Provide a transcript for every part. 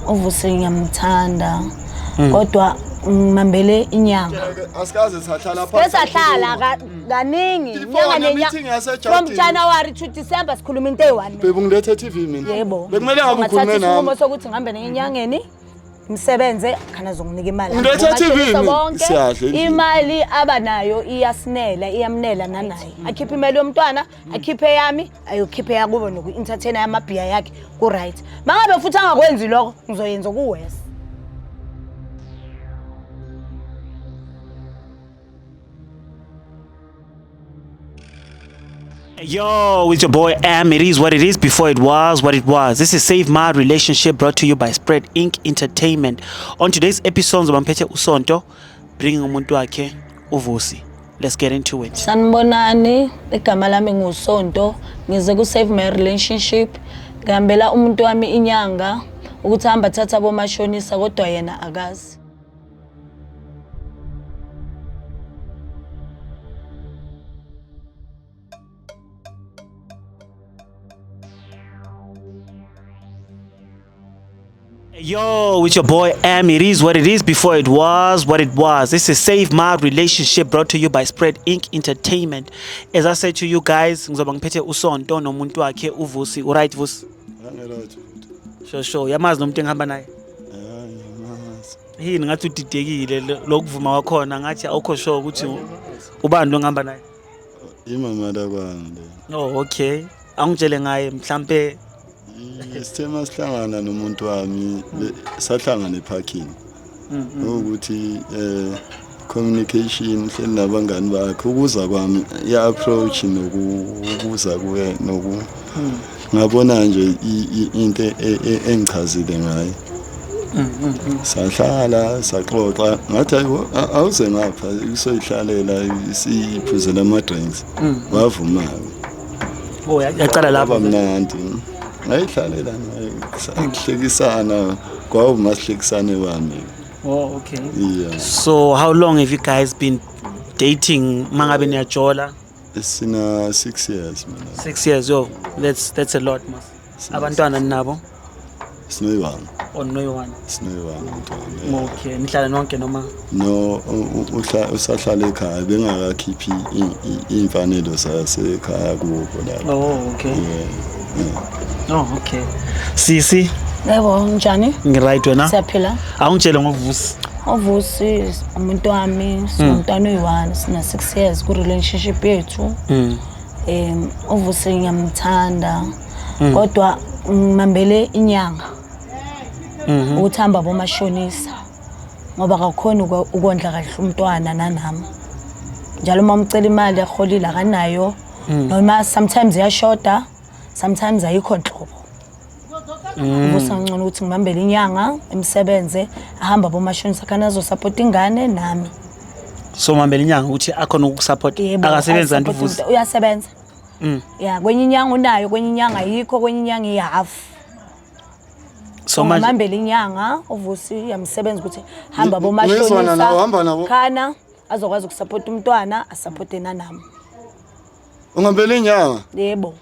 Uvusi ngiyamthanda kodwa ngimambele inyanga. Asikaze sahlala phansi. Sesahlala kaningi inyanga nenyanga. From January to December sikhuluma into eyi-1. Bebe ngilethe TV mina. Yebo. Bekumele ngabe ukhulume nami. Isinqumo sokuthi ngihambe nenyangeni. Imsebenze khana azonginika imali. Ngilethe TV siyahle. Imali abanayo iyasinela, iyamnela nanaye. Akhiphe imali yomntwana, akhiphe yami, ayokhiphe yakubo noku-entertainer yamabhiya yakhe ku right. Mangabe futhi angakwenzi lokho ngizoyenza kuwes. Yo, it's your boy Am. It is what it is before it was what it was. This is Save My Relationship brought to you by Spread Inc. Entertainment. On today's episode, Zobamphethe Usonto bringing umuntu wakhe uVusi. Let's get into it. Sanibonani, igama lami nguSonto. Ngize ku Save My Relationship. Ngihambela umuntu wami inyanga ukuthi hamba thatha bomashonisa kodwa yena akazi. Yo, it's your boy Am. It is what it is before it was what it was. This is Save My Relationship brought to you by Spread Inc. Entertainment. As I said to you guys, ngizoba ngiphethe uSonto nomuntu wakhe uVusi. Alright Vusi? Right. Sure. Yamazi nomuntu engihamba naye? Yamazi. Yini ngathi udidekile lokuvuma wakhona ngathi awukho sure ukuthi ubani lo ngihamba naye? Imama lakwami le. Oh, okay. Angitshele ngaye mhlambe Isithema sihlangana nomuntu wami sahlangana eparking. Ukuthi communication hleli nabangani bakhe ukuza kwami ya approach nokubuza kuye ngabona nje into engichazile ngayo. Sahlala saxoxa ngathi awuze ngapha usoyihlalela siphuzela ama drinks. Wavuma. Oh, yaqala lapha mnandi. Ngayihlalela naye sahlekisana kwawuma sihlekisane wami. Oh, okay. Yeah. So how long have you guys been dating? Mangabe niyajola? Sina 6 years mina. 6 years. Yo, that's a lot mas. Abantwana nabo? Sinoyiwani. Oh, noyiwani. Sinoyiwani umntwana. Okay, nihlala nonke noma? No, usahlala ekhaya bengakakhiphi imfanelo sasekhaya kubo lapho. Oh, okay. Yeah. Oh, okay. Sisi? Yebo, njani? Ngiright wena? Siyaphila. Awungitshele ngoVusi. uVusi umuntu wami somntwana oyi1 sina 6 years ku relationship yethu. uVusi ngiyamthanda kodwa ngimambele inyanga. Ukuthamba bomashonisa ngoba akakhona ukondla kahle umntwana nanami. Njalo uma umcela imali yaholile akanayo noma sometimes iyashoda, sometimes ayikho nhlobo. Uvusa ngcono ukuthi ngimambele inyanga emsebenze ahamba bomashonisa kana azosupport ingane nami. So mambele inyanga ukuthi akhona ukusupport akasebenza nje uVusi. Uyasebenza. Yeah, kwenye inyanga unayo, kwenye inyanga ayikho, kwenye inyanga ihalf. So mambele inyanga uVusi yamsebenza ukuthi hamba bomashonisa kana azokwazi ukusupport umntwana asupporte nanami. Ungambele inyanga? Yebo.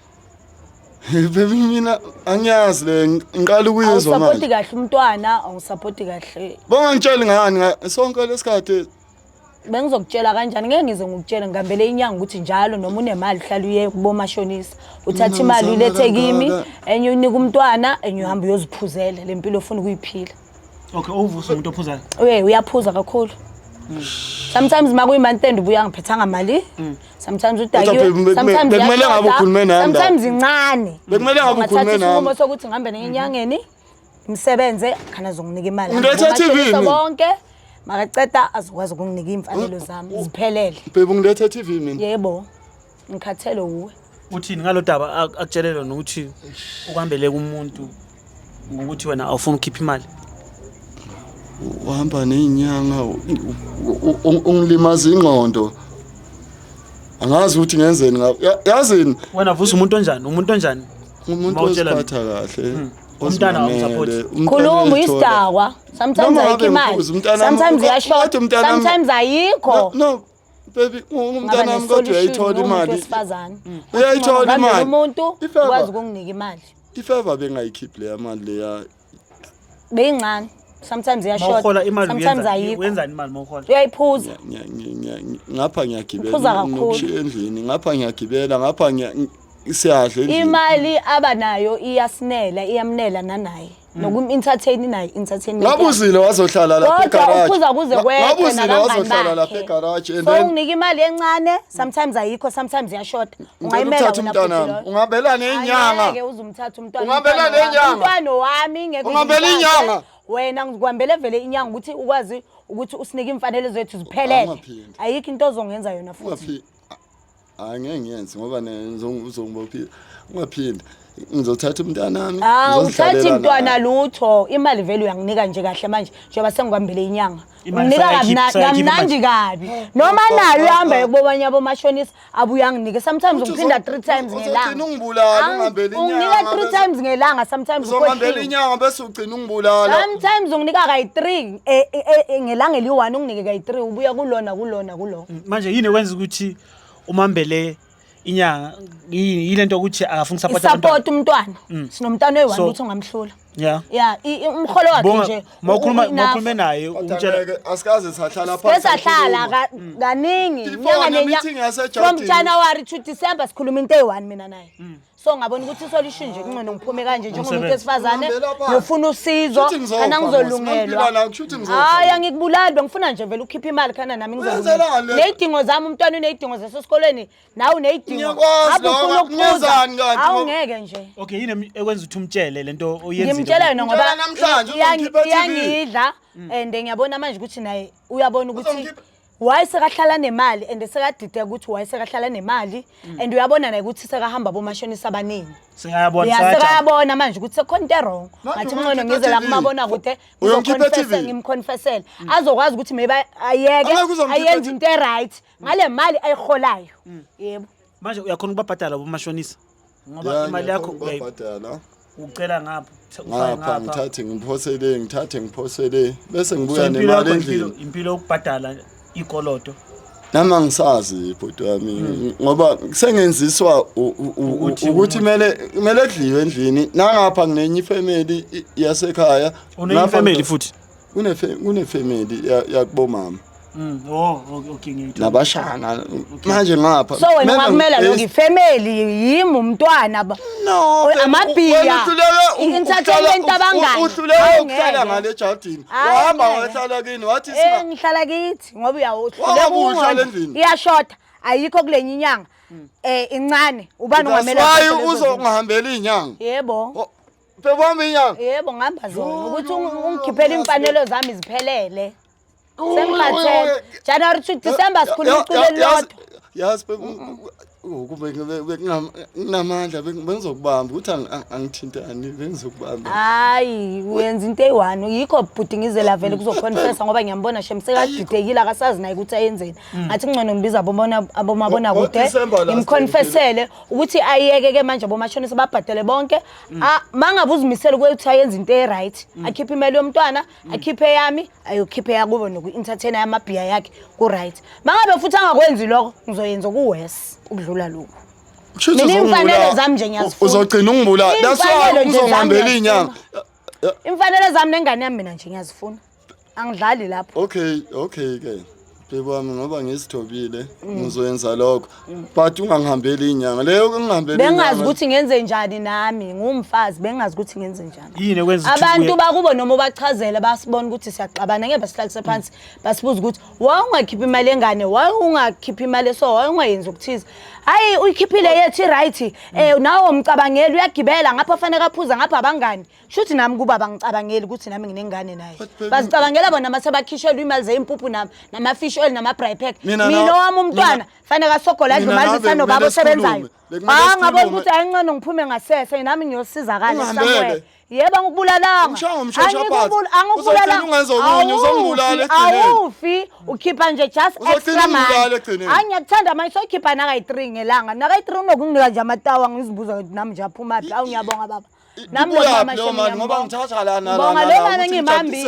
Baby mina angiyazi le ngiqala ukuyizwa manje. Support kahle umntwana, angisupport kahle. Bongangitshela ngani sonke lesikhathi bengizokutshela kanjani ngeke ngize ngikutshela ngihambele inyanga ukuthi njalo noma unemali hlala uye kubomashonisa uthatha imali ulethe kimi enye unika umntwana enye uhamba uyoziphuzela lempilo ofuna ukuyiphila. Okay, uVusi umuntu ophuzayo. Uyaphuza kakhulu. Sometimes makuyimantende ubuya ngiphethanga mali. Sometimes udayiwe, sometimes bekumele ngabe ukhulume nami. Sometimes incane. Bekumele ngabe ukhulume nami. Uma sokuthi ngihambe nenyangeni imsebenze khana azonginika imali. Ngilethe TV bonke. Makaceda azokwazi ukunginika imfanelo zami ziphelele. Bebe ngilethe TV mina. Yebo. Ngikhathele uwe. Uthini ngalodaba akutshelelo nokuthi ukuhambele kumuntu ngokuthi wena awufuna ukukhipha imali? Uhamba nenyanga ungilimaza ingqondo. Angazi ukuthi ngenzeni yazini wena Vusi umuntu onjani? Umuntu onjani? Umuntu osiphatha kahle. Umntana awusupport. Khuluma isidakwa. Sometimes ayikho imali. Sometimes iyashoda. Sometimes ayikho. No. Baby, umntana wami kodwa uyayithola imali. Uyayithola imali. Umuntu ukwazi ukunginika imali. Ifeva bengayikhiphi le mali leya beyincane sometimes iyashort Mawuhola imali sometimes ayikho wenzani imali mawuhola? uyayiphuza ngapha ngiyagibela Uphuza kakhulu. nokushiya endlini ngapha ngiyagibela ngapha siyadla endlini imali abanayo iyamnela nanaye nokum-entertain naye entertain ngabuzile wazohlala lapha kodwa egarage uphuza kuze kwethe ngabuzile wazohlala lapha egarage and so then unginika imali encane sometimes ayikho sometimes iyashota ungayimela uthatha umntanami ungabela nenyanga angeke uzumthatha umntwana Ungabela nenyanga. umntwana wami ngeke Ungabela uzimthathe. inyanga. Wena ngikwambele vele inyanga ukuthi ukwazi ukuthi usinike imfanelo zethu ziphelele Ungaphindi. ayikho into ozongenza yona futhi ungaphi angeke ngiyenze ngoba uzongibophila ungaphindi ngizothatha umntanami ngithatha imntwana lutho imali vele uyanginika nje kahle manje njengoba sengikwambele inyanga Imali unika sayakhipha kamnandi kabi noma nayo uhamba kubanye abomashonisa abuyanginike sometimes ungiphinda 3 times ngelanga uzogcina ungibulala ungambeli unginika inyanga 3 times ngelanga sometimes uzongambela ukhohliwe. inyanga bese ugcina ungibulala Sometimes unginika kayi3 ngelanga eli1 unginike kayi3 ubuya kulona Manje yini ekwenza ukuthi umambele inyanga yile nto ukuthi akafuni support support umntwana sinomntwana oyi1 So- ukuthi ungamhlula yeah umkholo wakhe nje mawukhuluma naye umtshela asikaze sahlala sesahlala kaningi Before inyanga ne-meeting from yaseJardini. January to December sikhuluma into eyi1 mina naye so ngabona ukuthi isolution nje kungcono ngiphume kanje njengomuntu wesifazane Ngihambela phansi. ngifuna usizo Shuthi ngizopha, kana Mos. ngizolungelwa Ngempila shuthi ngizopha. hayi angikubulali bengifuna nje vele ukhipha imali khana nami Wenzelani ngizolungelwa le? nezidingo zami umntwana unezidingo zasesikoleni nawe unezidingo Ngiyakwazi lokho, ngiyenzani kanti? awungeke nje okay yini ekwenza ukuthi umtshele lento oyenzile ngimtshela yona ngoba Ngimtshela namhlanje, uzongikhipha e-TV. iyangidla and ngiyabona manje ukuthi naye uyabona ukuthi Uzongikhipha- wayesekahlala nemali and sekadideka ukuthi wayesekahlala nemali and uyabona naye ukuthi sekahamba bomashonisa abaningi singayabona sekayabona manje ukuthi sekhona into wrong Ma- ngathi uyongipha ngcono ngize la TV. kumabona kude Uyongipha TV. ngimconfessele azokwazi ukuthi maybe ayeke Angeke uzongipha ayenze TV. into right ngale mali ayiholayo yebo manje uyakhona ukubabhadala bomashonisa ngoba imali yakho uyayibhadala ucela ngapha ngapha ngithathe ngiphosele bese ngibuya nemali endlini impilo yokubhadala ikoloto nami angisazi bhuti wami ngoba sengenziswa ukuthi kumele kudliwe endlini nangapha nginenye ifamily yasekhaya unefamily futhi kunefamily yakubomama okay ngiyithola nabashana manje ngapha so wena ungakumela lokho ifamily yimi umntwana no amabhiya i-entertainment abangani uhluleke ukuhlala ngale jardini wahamba wahlala kini wathi ngihlala kithi ngoba Wakuhlala endlini. iyashota ayikho kulenye inyanga incane ubani ungamela waye uzongihambela inyanga yebo bebami inyanga yebo ngihamba zona ukuthi ungikhiphele imfanelo zami ziphelele sengibathele January to December sikhuluma iculo elilodwa yazi kube nginamandla bengizokubamba ukuthi angithintani bengizokubamba hayi uyenza into eyi1 yikho bhuti ngizela vele kuzoconfessa ngoba ngiyambona shem sekadidekile akasazi naye ukuthi ayenzeni ngathi ngcono ngibiza abomabona kude ngimconfessele ukuthi ayeke ke manje abomashonisa babhadele bonke mangabe uzimisela ukuthi ayenze into e-right akhiphe imali yomntwana akhiphe yami ayokhiphe yakubo noku-entertainer yamabhiya yakhe ku-right mangabe futhi angakwenzi lokho ngizoyenza kuwes ukudlula lokho mina imfanelo zami nje ngiyazifuna uzogcina ungibulala that's why uzongihambela inyanga imfanelo zami nengane yami mina nje ngiyazifuna angidlali lapho okay ke bebami ngoba ngisithobile ngizoyenza lokho but ungangihambeli inyanga leyo ngihambela bengazi ukuthi ngenze njani nami ngumfazi bengazi ukuthi ngenze njani yini ekwenza abantu bakubo noma bachazela basibona ukuthi siyaxabana ngeke basihlalise phansi basibuza ukuthi wa ungakhipha imali engane wa ungakhipha imali so wa ungayenza ukuthiza hayi uyikhiphile yethi right nawo umcabangeli uyagibela ngapha fanele kaphuza ngapha abangani shuthi nami kuba bangicabangeli ukuthi nami nginengane naye bazicabangela bona mase bakhishelwe imali zeimpuphu nama fish oil nama braai pack mina wami umntwana fanele kasogola adle imali zisano babo sebenzayo ngabona ukuthi ayincane ngiphume ngasese nami ngiyosizakala somewhere yebo angikubulalanga awufi ukhipha nje just extra money angiyakuthanda manje sokhipha nakayi3 ngelanga nakayi3 unokunginika nje amatawa ngizibuza ukuthi nami nje aphuma phi awungiyabonga baba nami ngoba ngithatha lana bonga lena ngimambi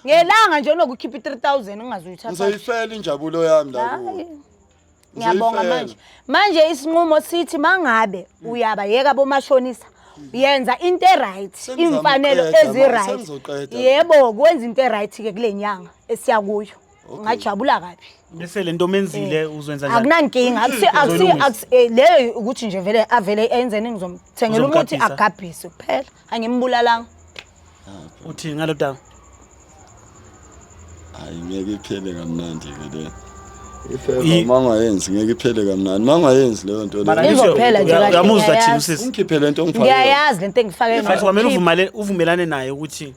ngelanga nje unokukhipha 3000 ungazuyithatha ngizoyifela injabulo yami la ngiyabonga manje isinqumo sithi mangabe uyabayeka bomashonisa yenza into right, Sengizama imfanelo ukuqeda, ezi-right. sengizoqeda. Yebo, kwenza into right ke kule nyanga esiya kuyo. Ngajabula kabi. Bese le nto menzile uzwenza njani? Akunankinga, leyo ukuthi nje vele avele enzeni ngizomthengela umuthi Uzomgabhisa? agabhise kuphela. Angimbulalanga. Uthini ngalo Tanga? Hayi ngeke iphele kamnandi ke le. Ifeva mangayenzi ngeke iphele kamnandi. Mangayenzi leyo nto Mara le. Izophela nje kahle, uyamuzwa thina ngiyayazi. usisi. Ungikhiphe lento ngifake. Ngiyayazi lento engifake Futhi kwamele uvumelane naye ukuthi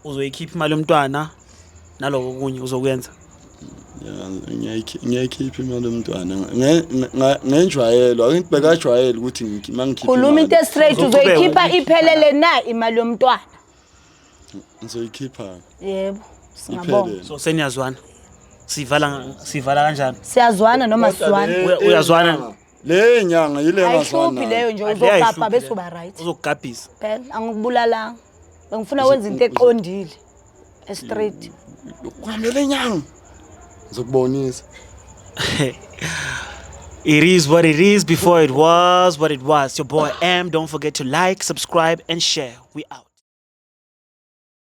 uzoyikhipha imali yomntwana naloko kunye uzokwenza. Ngiyayikhipha imali yomntwana. Ngenjwayelo, akungibheka jwayelo ukuthi mangikhipha. khuluma into straight Uzoqhubeka uzoyikhipha ukuyikhipha iphelele na imali yomntwana. Ngizoyikhipha. Yebo, singabonga. Iphele. So seniyazwana. Sivala kanjani? Siyazwana noma sizwana. Uyazwana? Le nyanga yile ngazwana. Ayihluphi leyo nje Ayihluphi uzogapha leyo. bese uba right. Uzokugabhisa. Phela angikubulalanga. Ngifuna wenza into eqondile. Straight. Kwamele nyanga. Ngizokubonisa. It is what it is before it was what it was. Your boy M. Don't forget to like, subscribe, and share. We out.